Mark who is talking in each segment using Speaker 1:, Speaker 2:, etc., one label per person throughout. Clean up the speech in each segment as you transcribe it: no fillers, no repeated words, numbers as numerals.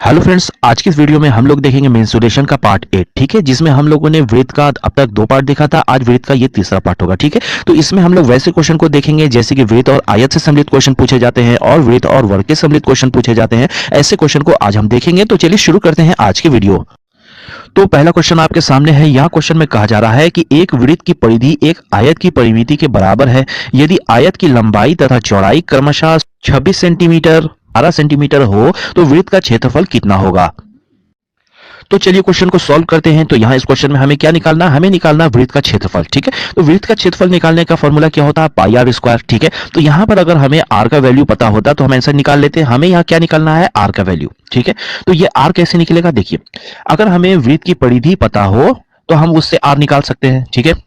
Speaker 1: Hello friends, आज की इस वीडियो में हम लोग देखेंगे मेंसुरेशन का पार्ट 8। ठीक है, जिसमें हम लोगों ने वृत्त का अब तक 2 पार्ट देखा था। आज वृत्त का ये तीसरा पार्ट होगा। ठीक है, तो इसमें हम लोग वैसे क्वेश्चन को देखेंगे जैसे कि वृत्त और आयत से सम्मिलित क्वेश्चन पूछे जाते हैं और वृत्त और वर्ग से सम्मिलित क्वेश्चन पूछे जाते हैं। ऐसे क्वेश्चन को आज हम देखेंगे। तो चलिए शुरू करते हैं आज की वीडियो। तो पहला क्वेश्चन आपके सामने है। यहाँ क्वेश्चन में कहा जा रहा है कि एक वृत्त की परिधि एक आयत की परिमिति के बराबर है यदि आयत की लंबाई तथा चौड़ाई क्रमशः 26 सेंटीमीटर 12 सेंटीमीटर हो तो वृत्त का क्षेत्रफल कितना होगा। तो चलिए क्वेश्चन को सॉल्व करते हैं। तो यहाँ इस क्वेश्चन में हमें क्या निकालना है? हमें निकालना है वृत्त का क्षेत्रफल। ठीक है, तो वृत्त का क्षेत्रफल निकालने का फॉर्मूला क्या होता है? पाई आर स्क्वायर। ठीक है, तो यहाँ पर अगर हमें आर का वैल्यू पता होता तो हम आंसर निकाल लेते हैं। हमें यहाँ क्या निकालना है? आर का वैल्यू। ठीक है, तो ये आर कैसे निकलेगा? देखिए, अगर हमें वृत्त की परिधि पता हो तो हम उससे आर निकाल सकते हैं। ठीक है,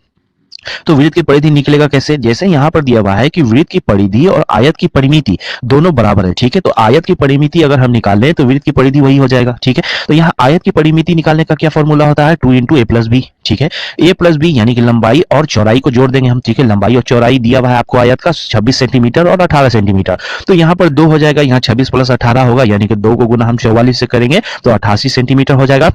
Speaker 1: तो वृत्त की परिधि निकलेगा कैसे? जैसे यहां पर दिया हुआ है कि वृत्त की परिधि और आयत की परिमिति दोनों बराबर है। ठीक है, तो आयत की परिमिति अगर हम निकाल लें तो वृत्त की परिधि वही हो जाएगा। ठीक है, तो यहाँ आयत की परिमिति निकालने का क्या फॉर्मूला होता है? 2 इंटू ए प्लस बी। ठीक है, ए प्लस बी यानी कि लंबाई और चौड़ाई को जोड़ देंगे हम। ठीक है, लंबाई और चौड़ाई दिया हुआ है आपको आयत का 26 सेंटीमीटर और 18 सेंटीमीटर। तो यहाँ पर 2 हो जाएगा, यहाँ 26 प्लस 18 होगा, यानी कि 2 को गुना हम 44 से करेंगे तो 88 सेंटीमीटर हो जाएगा।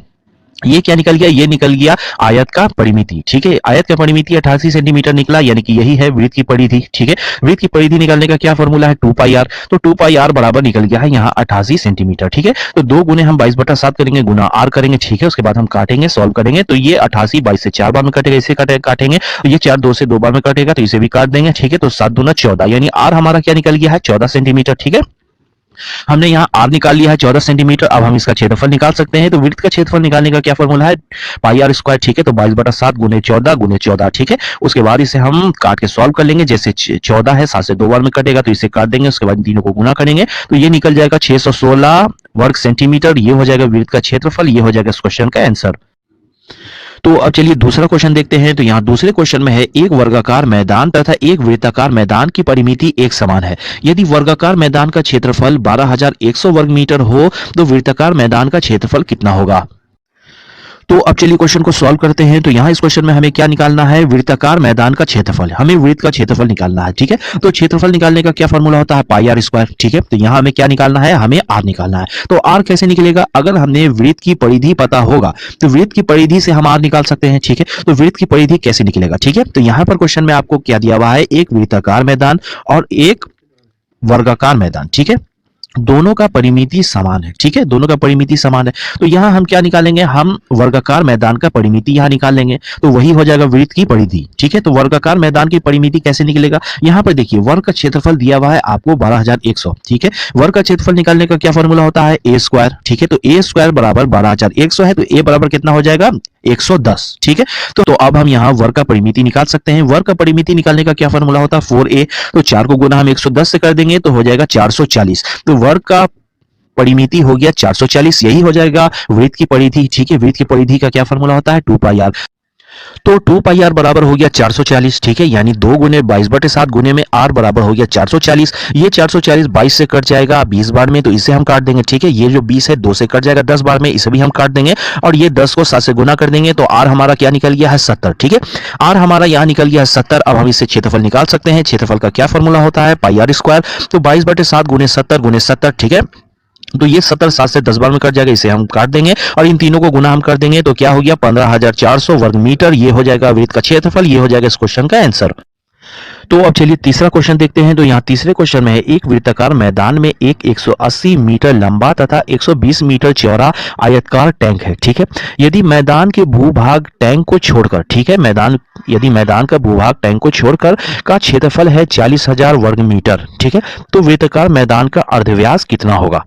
Speaker 1: ये क्या निकल गया? ये निकल गया आयत का परिमिति। ठीक है, आयत का परिमिति 88 सेंटीमीटर निकला, यानी कि यही है वृत्त की परिधि। ठीक है, वृत्त की परिधि निकालने का क्या फॉर्मूला है? 2 पाई आर। तो 2 पाई आर बराबर निकल गया है यहाँ 88 सेंटीमीटर। ठीक है, तो 2 गुने हम 22/7 करेंगे, गुना आर करेंगे। ठीक है, उसके बाद हम काटेंगे, सॉल्व करेंगे। तो ये 88 22 से 4 बार में कटेगा, इसे काटेंगे तो ये 4 2 से 2 बार में कटेगा, तो इसे भी काट देंगे। ठीक है, तो 7 दूना 14, यानी आर हमारा क्या निकल गया है? 14 सेंटीमीटर। ठीक है, हमने यहाँ आर निकाल लिया है 14 सेंटीमीटर। अब हम इसका क्षेत्रफल निकाल सकते हैं। तो वृत्त का क्षेत्रफल निकालने का क्या फॉर्मूला है? पाई आर स्क्वायर। ठीक है, तो 22/7 गुने 14 गुने 14। ठीक है, उसके बाद इसे हम काट के सॉल्व कर लेंगे। जैसे 14 है, 7 से 2 बार में कटेगा तो इसे काट देंगे, उसके बाद तीनों को गुना करेंगे तो ये निकल जाएगा 616 वर्ग सेंटीमीटर। ये हो जाएगा वृत्त का क्षेत्रफल, ये हो जाएगा इस क्वेश्चन का आंसर। तो अब चलिए दूसरा क्वेश्चन देखते हैं। तो यहाँ दूसरे क्वेश्चन में है एक वर्गाकार मैदान तथा एक वृत्ताकार मैदान की परिमिति एक समान है यदि वर्गाकार मैदान का क्षेत्रफल 12,100 वर्ग मीटर हो तो वृत्ताकार मैदान का क्षेत्रफल कितना होगा। तो अब चलिए क्वेश्चन को सॉल्व करते हैं। तो यहाँ इस क्वेश्चन में हमें क्या निकालना है? वृत्ताकार मैदान का क्षेत्रफल। हमें वृत्त का क्षेत्रफल निकालना है। ठीक है, तो क्षेत्रफल निकालने का क्या फॉर्मूला होता है? पाई आर स्क्वायर। ठीक है, तो यहाँ हमें क्या निकालना है? हमें आर निकालना है। तो आर कैसे निकलेगा? अगर हमने वृत्त की परिधि पता होगा तो वृत्त की परिधि से हम आर निकाल सकते हैं। ठीक है, तो वृत्त की परिधि कैसे निकलेगा? ठीक है, तो यहाँ पर क्वेश्चन में आपको क्या दिया हुआ है? एक वृत्ताकार मैदान और एक वर्गाकार मैदान। ठीक है, दोनों का परिमिति समान है। ठीक है, दोनों का परिमिति समान है। तो यहां हम क्या निकालेंगे? हम वर्गाकार मैदान का परिमिति यहां निकाल लेंगे, तो वही हो जाएगा वृत्त की परिधि। ठीक है, तो वर्गाकार मैदान की परिमिति कैसे निकलेगा? यहां पर देखिए, वर्ग का क्षेत्रफल दिया हुआ है आपको 12,100। ठीक है, वर्ग का क्षेत्रफल निकालने का क्या फॉर्मूला होता है? ए स्क्वायर। ठीक है, तो ए स्क्वायर बराबर 12,100 है, तो ए बराबर कितना हो जाएगा? 110। ठीक है, तो अब हम यहाँ वर्ग का परिमिति निकाल सकते हैं। वर्ग का परिमिति निकालने का क्या फॉर्मूला होता है? 4a। तो 4 को गुना हम 110 से कर देंगे तो हो जाएगा 440। तो वर्ग का परिमिति हो गया 440, यही हो जाएगा वृत्त की परिधि। ठीक है, वृत्त की परिधि का क्या फॉर्मूला होता है? 2 पाई आर। तो 2 पाई आर बराबर हो गया 440। ठीक है, यानी 2 गुने 22/7 गुने में आर बराबर हो गया 440। ये 440 22 से कट जाएगा 20 बार में, तो इसे हम काट देंगे। ठीक है, ये जो 20 है 2 से कट जाएगा 10 बार में, इसे भी हम काट देंगे और ये 10 को 7 से गुना कर देंगे तो आर हमारा क्या निकल गया है? 70। ठीक है, आर हमारा यहाँ निकल गया है 70। अब हम इससे क्षेत्रफल निकाल सकते हैं। क्षेत्रफल का क्या फॉर्मूला होता है? पाई आर स्क्वायर। तो 22/7 गुने 70 गुने 70। ठीक है, तो ये 70 7 से 10 बार में कट जाएगा, इसे हम काट देंगे और इन तीनों को गुना हम कर देंगे तो क्या हो गया? 15,400 वर्ग मीटर। ये हो जाएगा वृत्त का क्षेत्रफल, ये हो जाएगा इस क्वेश्चन का आंसर। तो अब चलिए तीसरा क्वेश्चन देखते हैं। तो यहाँ तीसरे क्वेश्चन में है एक वृत्ताकार मैदान में एक 180 मीटर लंबा तथा 120 मीटर चौड़ा आयताकार टैंक है। ठीक है, यदि मैदान के भूभाग टैंक को छोड़कर, ठीक है, यदि मैदान का भूभाग टैंक को छोड़कर का क्षेत्रफल है 40,000 वर्ग मीटर। ठीक है, तो वृत्ताकार मैदान का अर्धव्यास कितना होगा।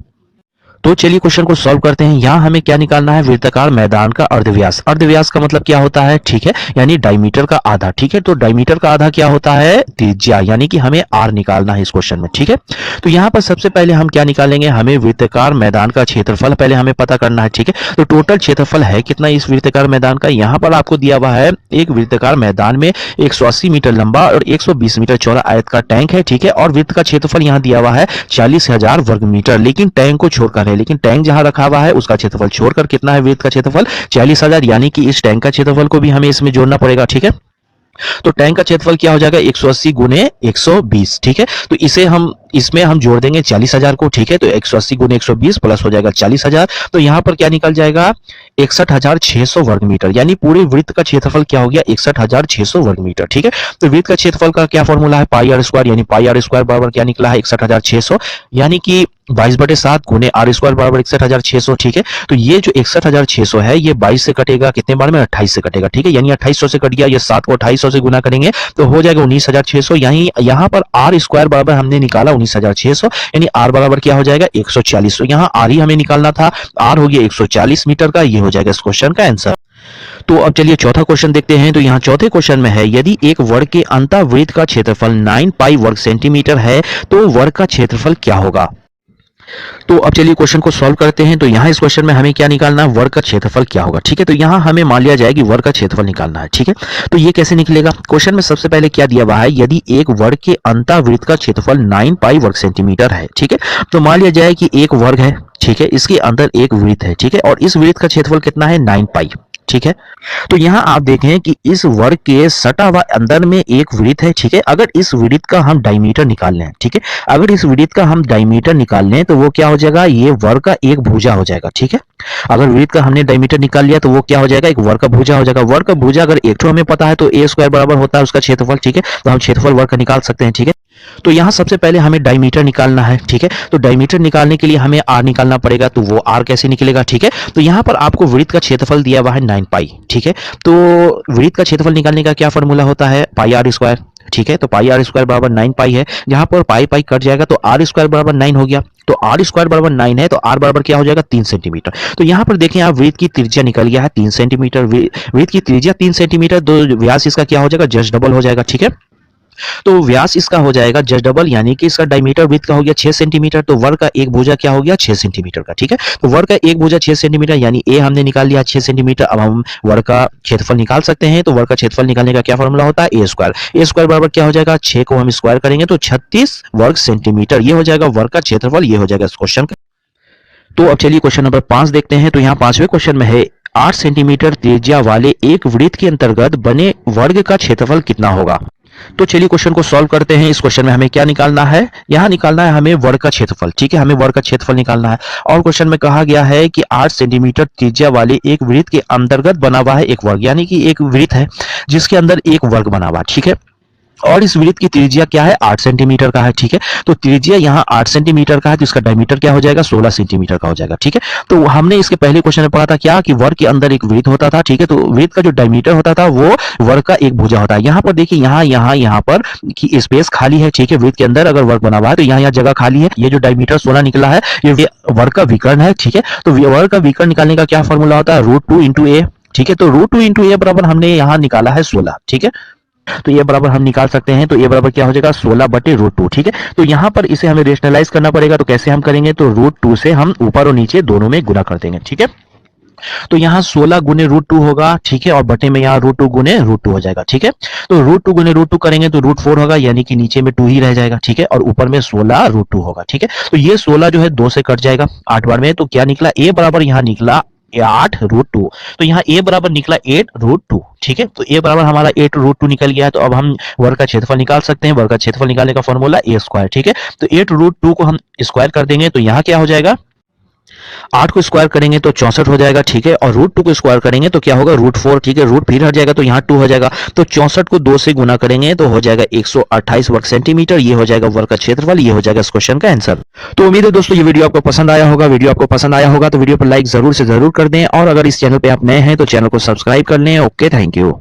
Speaker 1: तो चलिए क्वेश्चन को सॉल्व करते हैं। यहाँ हमें क्या निकालना है? वृत्ताकार मैदान का अर्धव्यास। अर्धव्यास का मतलब क्या होता है? ठीक है, यानी डायमीटर का आधा। ठीक है, तो डायमीटर का आधा क्या होता है? त्रिज्या, यानी कि हमें आर निकालना है इस क्वेश्चन में। ठीक है, तो यहाँ पर सबसे पहले हम क्या निकालेंगे? हमें वृत्ताकार मैदान का क्षेत्रफल पहले हमें पता करना है। ठीक है, तो टोटल क्षेत्रफल है कितना इस वृत्ताकार मैदान का? यहाँ पर आपको दिया हुआ है एक वृत्ताकार मैदान में 180 मीटर लंबा और 120 मीटर चौड़ा आयत का टैंक है। ठीक है, और वृत्त का क्षेत्रफल यहाँ दिया हुआ है 40,000 वर्ग मीटर, लेकिन टैंक को छोड़कर है। लेकिन टैंक जहां रखा हुआ है उसका क्षेत्रफल छोड़कर कितना है वृत्त का क्षेत्रफल? 40,000, यानी कि इस टैंक का क्षेत्रफल को भी हमें इसमें जोड़ना पड़ेगा। ठीक है, तो टैंक का क्षेत्रफल क्या हो जाएगा? 180 गुने 120। ठीक है, तो इसे हम इसमें हम जोड़ देंगे 40,000 को, ठीक है। तो 180 गुने 120 प्लस हो जाएगा 40,000, तो यहाँ पर क्या निकल जाएगा 61,600 वर्ग मीटर, यानी पूरे वृत्त का क्षेत्रफल क्या हो गया 61,600 वर्ग मीटर, ठीक है। तो वृत्त का क्षेत्रफल का क्या फॉर्मूला है पाई आर स्क्वायर, यानी पाई आर स्क्वायर बराबर क्या निकला है 61,600, यानी कि 22/7 गुने आर स्क्वायर बराबर 61,600, ठीक है। तो ये जो 61,600 है ये 22 से कटेगा, कितने बार में 28 से कटेगा, ठीक है, यानी 2800 से कट गया, ये 7 को 2800 से गुना करेंगे तो हो जाएगा 19,600, यानी यहाँ पर आर स्क्वायर बराबर हमने निकाला 19,600, यानी आर बराबर क्या हो जाएगा 140। तो यहाँ आर ही हमें निकालना था, आर हो गया 140 मीटर का, ये हो जाएगा इस क्वेश्चन का आंसर। तो अब चलिए चौथा क्वेश्चन देखते हैं। तो यहाँ चौथे क्वेश्चन में है यदि एक वर्ग के अंतःवृत्त का क्षेत्रफल 9 पाई वर्ग सेंटीमीटर है तो वर्ग का क्षेत्रफल क्या होगा। तो अब चलिए क्वेश्चन को सॉल्व करते हैं। तो यहाँ इस क्वेश्चन में हमें क्या निकालना है, वर्ग का क्षेत्रफल क्या होगा, ठीक है। तो यहाँ हमें मान लिया जाए कि वर्ग का क्षेत्रफल निकालना है, ठीक है। तो ये कैसे निकलेगा, क्वेश्चन में सबसे पहले क्या दिया हुआ है, यदि एक वर्ग के अंतःवृत्त का क्षेत्रफल 9 पाई वर्ग सेंटीमीटर है, ठीक है। तो मान लिया जाए कि एक वर्ग है, ठीक है, इसके अंदर एक वृत्त है, ठीक है, और इस वृत्त का क्षेत्रफल कितना है 9 पाई, ठीक है। तो यहां आप देखें कि इस वर्ग के सटा हुआ अंदर में एक वृत्त है, ठीक है। अगर इस वृत्त का हम डायमीटर निकाल लें, ठीक है, अगर इस वृत्त का हम डायमीटर निकाल लें तो वो क्या हो जाएगा, ये वर्ग का एक भुजा हो जाएगा, ठीक है। अगर वृत्त का हमने डायमीटर निकाल लिया तो वो क्या हो जाएगा, एक वर्ग का भुजा हो जाएगा। वर्ग का भुजा अगर एक तो हमें पता है तो ए स्क्वायर बराबर होता है उसका क्षेत्रफल, ठीक है। तो हम क्षेत्रफल वर्ग का निकाल सकते हैं, ठीक है। तो यहां सबसे पहले हमें डायमीटर निकालना है, ठीक है। तो डायमीटर निकालने के लिए हमें आर निकालना पड़ेगा, तो वो आर कैसे निकलेगा, ठीक है। तो यहां पर आपको वृत्त का क्षेत्रफल दिया हुआ है 9 पाई, ठीक है। तो वृत्त का क्षेत्रफल निकालने का क्या फॉर्मूला होता है पाई आर स्क्वायर, ठीक है। तो पाई आर स्क्वायर बराबर 9 पाई है, जहां पर पाई पाई कट जाएगा तो आर स्क्वायर बराबर 9 हो गया। तो आर स्क्वायर बराबर 9 है तो आर बराबर क्या हो जाएगा 3 सेंटीमीटर। तो यहां पर देखें आप वृत्त की त्रिज्या निकल गया है 3 सेंटीमीटर, वृत्त की त्रिज्या 3 सेंटीमीटर, तो व्यास इसका क्या हो जाएगा जस्ट डबल हो जाएगा, ठीक है। तो व्यास इसका हो जाएगा जस्ट डबल, यानी कि इसका डायमीटर वृत्त का हो गया 6 सेंटीमीटर, तो वर्ग का एक भुजा क्या हो गया 6 सेंटीमीटर का, ठीक है। तो वर्ग का एक भुजा 6 सेंटीमीटर, यानी ए हमने निकाल लिया 6 सेंटीमीटर। अब हम वर्ग का क्षेत्रफल निकाल सकते हैं। तो वर्ग का क्षेत्रफल निकालने का क्या फॉर्मूला होता है ए स्क्वायर, ए स्क्वायर बराबर क्या हो जाएगा 6 को हम स्क्वायर करेंगे तो 36 वर्ग सेंटीमीटर, ये हो जाएगा वर्ग का क्षेत्रफल, ये हो जाएगा इस क्वेश्चन का। तो अब चलिए क्वेश्चन नंबर 5 देखते हैं। तो यहाँ 5वें क्वेश्चन में है 8 सेंटीमीटर त्रिज्या वाले एक वृत्त के अंतर्गत बने वर्ग का क्षेत्रफल कितना होगा। तो चलिए क्वेश्चन को सॉल्व करते हैं। इस क्वेश्चन में हमें क्या निकालना है, यहाँ निकालना है हमें वर्ग का क्षेत्रफल, ठीक है, हमें वर्ग का क्षेत्रफल निकालना है। और क्वेश्चन में कहा गया है कि 8 सेंटीमीटर त्रिज्या वाले एक वृत्त के अंतर्गत बना हुआ है एक वर्ग, यानी कि एक वृत्त है जिसके अंदर एक वर्ग बना हुआ है, ठीक है। और इस वृत्त की त्रिज्या क्या है 8 सेंटीमीटर का है, ठीक है। तो त्रिज्या यहाँ 8 सेंटीमीटर का है तो इसका डायमीटर क्या हो जाएगा 16 सेंटीमीटर का हो जाएगा, ठीक है। तो हमने इसके पहले क्वेश्चन में पढ़ा था क्या कि वर्ग के अंदर एक वृत्त होता था, ठीक है। तो वृत्त का जो डायमीटर होता था वो वर्ग का एक भुजा होता है। यहाँ पर देखिए यहाँ पर की स्पेस खाली है, ठीक है। वृत्त के अंदर अगर वर्ग बना हुआ है तो यहाँ जगह खाली है। ये जो डायमीटर 16 निकला है ये वर्ग का विकर्ण है, ठीक है। तो वर्ग का विकर्ण निकालने का क्या फॉर्मूला होता है √2 × a, ठीक है। तो √2 × a बराबर हमने यहाँ निकाला है 16, ठीक है। तो ये बराबर हम निकाल सकते हैं। तो ये बराबर क्या हो जाएगा 16/√2, ठीक है। तो यहाँ पर इसे हमें रेशनलाइज करना पड़ेगा। तो कैसे हम करेंगे, तो √2 से हम ऊपर और नीचे दोनों में गुणा कर देंगे, ठीक है। तो यहाँ 16 गुने √2 होगा, ठीक है, और बटे में यहाँ √2 गुने √2 हो जाएगा, ठीक है। तो √2 गुने √2 करेंगे तो √4 होगा, यानी कि नीचे में 2 ही रह जाएगा, ठीक है, और ऊपर में 16 √2 होगा, ठीक है। तो ये 16 जो है 2 से कट जाएगा 8 बार में, तो क्या निकला a बराबर यहाँ निकला 8√2। तो यहाँ a बराबर निकला 8√2, ठीक है। तो a बराबर हमारा 8√2 निकल गया है। तो अब हम वर्ग का क्षेत्रफल निकाल सकते हैं। वर्ग का क्षेत्रफल निकालने का फॉर्मूला a स्क्वायर, ठीक है। तो 8√2 को हम स्क्वायर कर देंगे तो यहाँ क्या हो जाएगा 8 को स्क्वायर करेंगे तो 64 हो जाएगा, ठीक है। और √2 को स्क्वायर करेंगे तो क्या होगा √4, ठीक है। रूट फिर हट जाएगा तो यहाँ 2 हो जाएगा। तो 64 को 2 से गुना करेंगे तो हो जाएगा 128 वर्ग सेंटीमीटर, ये हो जाएगा वर्ग का क्षेत्रफल, ये हो जाएगा इस क्वेश्चन का आंसर। तो उम्मीद है दोस्तों ये वीडियो आपको पसंद आया होगा। वीडियो आपको पसंद आया होगा तो वीडियो पर लाइक जरूर से जरूर कर दें, और अगर इस चैनल पे आप नए हैं तो चैनल को सब्सक्राइब कर लें। Okay, thank you.